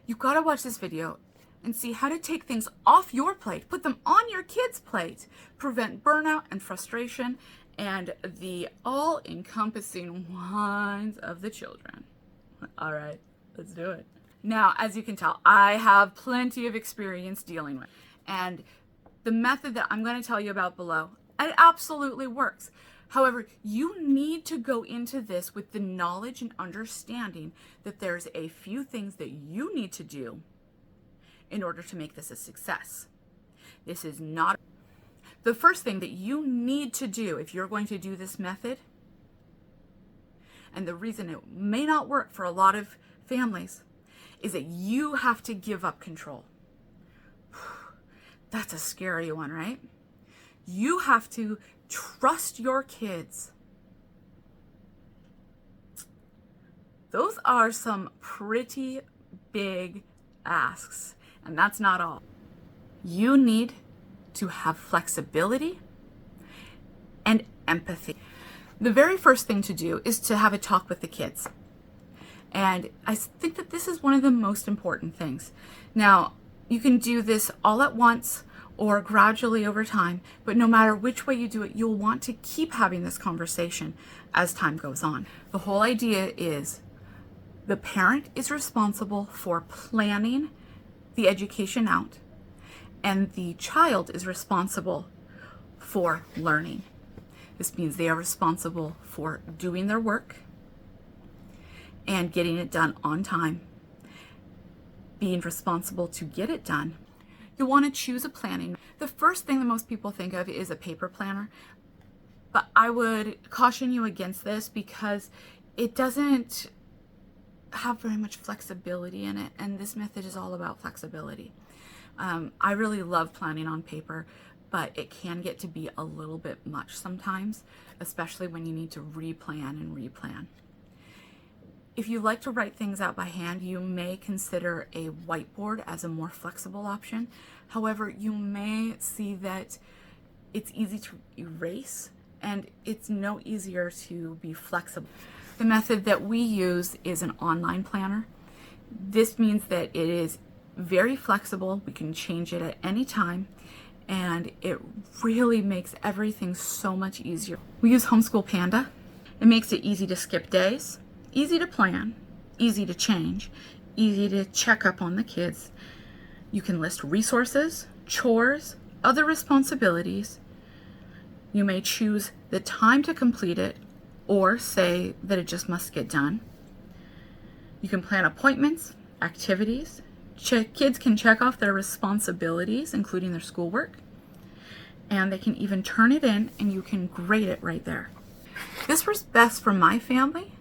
You gotta watch this video and see how to take things off your plate, put them on your kids' plate, prevent burnout and frustration, and the all-encompassing whines of the children. All right, let's do it. Now, as you can tell, I have plenty of experience dealing with, and the method that I'm going to tell you about below, it absolutely works. However, you need to go into this with the knowledge and understanding that there's a few things that you need to do in order to make this a success. This is not the first thing that you need to do if you're going to do this method. And the reason it may not work for a lot of families is that you have to give up control. That's a scary one, right? You have to trust your kids. Those are some pretty big asks, and that's not all. You need to have flexibility and empathy. The very first thing to do is to have a talk with the kids. And I think that this is one of the most important things. Now, you can do this all at once or gradually over time, but no matter which way you do it, you'll want to keep having this conversation as time goes on. The whole idea is the parent is responsible for planning the education out, and the child is responsible for learning. This means they are responsible for doing their work and getting it done on time, being responsible to get it done. You'll want to choose a planning. The first thing that most people think of is a paper planner, but I would caution you against this because it doesn't have very much flexibility in it, and this method is all about flexibility. I really love planning on paper, but it can get to be a little bit much sometimes, especially when you need to replan and replan. If you like to write things out by hand, you may consider a whiteboard as a more flexible option. However, you may see that it's easy to erase and it's no easier to be flexible. The method that we use is an online planner. This means that it is very flexible. We can change it at any time, and it really makes everything so much easier. We use Homeschool Panda. It makes it easy to skip days, easy to plan, easy to change, easy to check up on the kids. You can list resources, chores, other responsibilities. You may choose the time to complete it or say that it just must get done. You can plan appointments, activities. Kids can check off their responsibilities, including their schoolwork, and they can even turn it in and you can grade it right there. This works best for my family,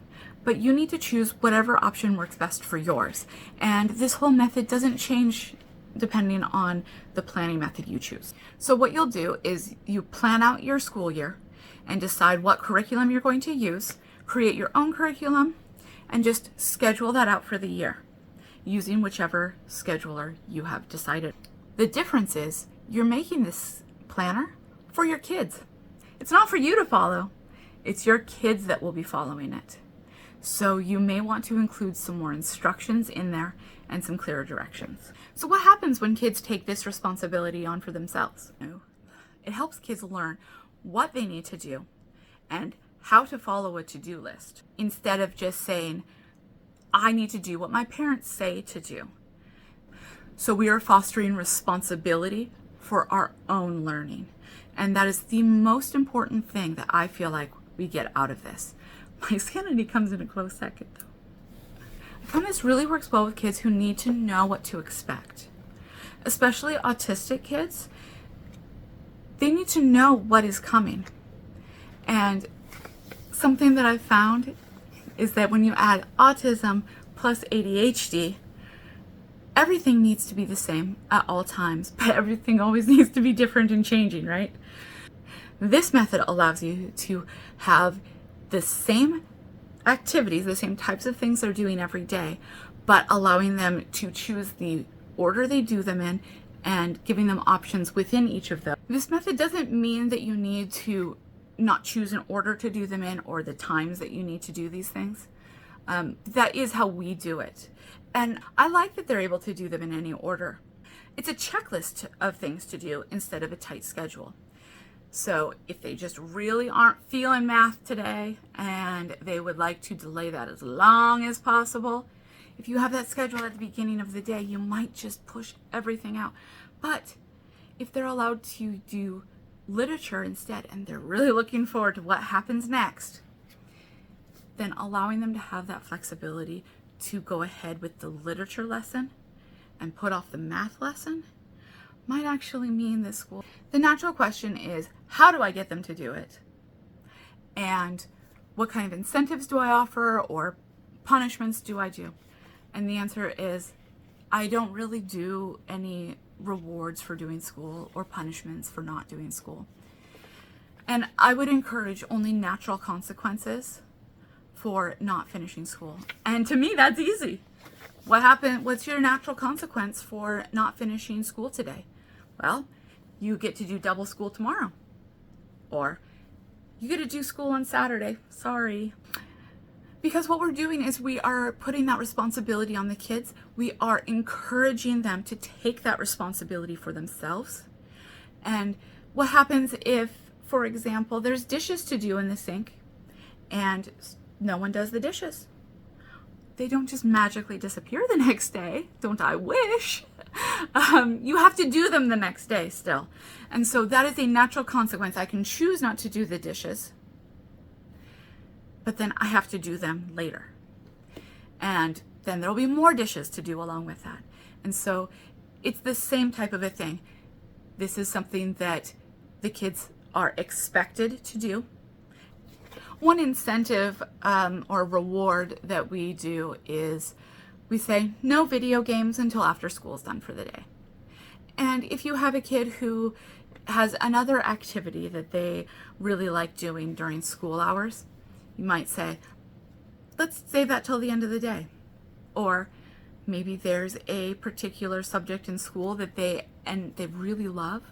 but you need to choose whatever option works best for yours. And this whole method doesn't change depending on the planning method you choose. So what you'll do is you plan out your school year and decide what curriculum you're going to use, create your own curriculum, and just schedule that out for the year using whichever scheduler you have decided. The difference is you're making this planner for your kids. It's not for you to follow. It's your kids that will be following it. So you may want to include some more instructions in there and some clearer directions. So what happens when kids take this responsibility on for themselves? It helps kids learn what they need to do and how to follow a to-do list instead of just saying, I need to do what my parents say to do. So we are fostering responsibility for our own learning. And that is the most important thing that I feel like we get out of this. My sanity comes in a close second though. I find this really works well with kids who need to know what to expect. Especially autistic kids, they need to know what is coming. And something that I've found is that when you add autism plus ADHD, everything needs to be the same at all times, but everything always needs to be different and changing, right? This method allows you to have the same activities, the same types of things they're doing every day, but allowing them to choose the order they do them in and giving them options within each of them. This method doesn't mean that you need to not choose an order to do them in or the times that you need to do these things. That is how we do it. And I like that they're able to do them in any order. It's a checklist of things to do instead of a tight schedule. So if they just really aren't feeling math today and they would like to delay that as long as possible, if you have that schedule at the beginning of the day, you might just push everything out. But if they're allowed to do literature instead and they're really looking forward to what happens next, then allowing them to have that flexibility to go ahead with the literature lesson and put off the math lesson might actually mean this school. The natural question is, how do I get them to do it? And what kind of incentives do I offer or punishments do I do? And the answer is, I don't really do any rewards for doing school or punishments for not doing school. And I would encourage only natural consequences for not finishing school. And to me, that's easy. What's your natural consequence for not finishing school today? Well, you get to do double school tomorrow. Or you get to do school on Saturday. Sorry. Because what we're doing is we are putting that responsibility on the kids. We are encouraging them to take that responsibility for themselves. And what happens if, for example, there's dishes to do in the sink and no one does the dishes? They don't just magically disappear the next day. Don't I wish? You have to do them the next day still. And so that is a natural consequence. I can choose not to do the dishes, but then I have to do them later. And then there'll be more dishes to do along with that. And so it's the same type of a thing. This is something that the kids are expected to do. One incentive or reward that we do is we say no video games until after school's done for the day. And if you have a kid who has another activity that they really like doing during school hours, you might say, let's save that till the end of the day. Or maybe there's a particular subject in school that they really love,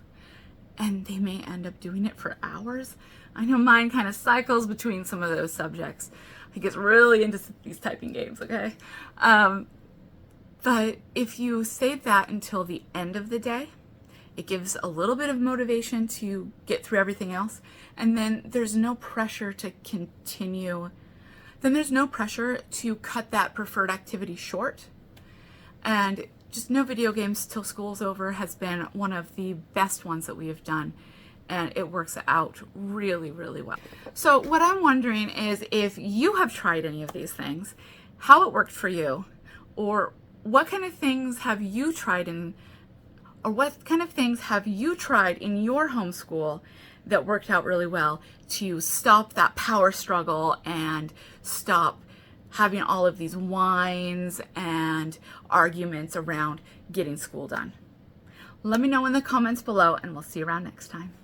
and they may end up doing it for hours. I know mine kind of cycles between some of those subjects. He gets really into these typing games, okay? But if you save that until the end of the day, it gives a little bit of motivation to get through everything else. And then there's no pressure to continue. Then there's no pressure to cut that preferred activity short. And just no video games till school's over has been one of the best ones that we have done. And it works out really, really well. So what I'm wondering is if you have tried any of these things, how it worked for you, or what kind of things have you tried in your homeschool that worked out really well to stop that power struggle and stop having all of these whines and arguments around getting school done. Let me know in the comments below, and we'll see you around next time.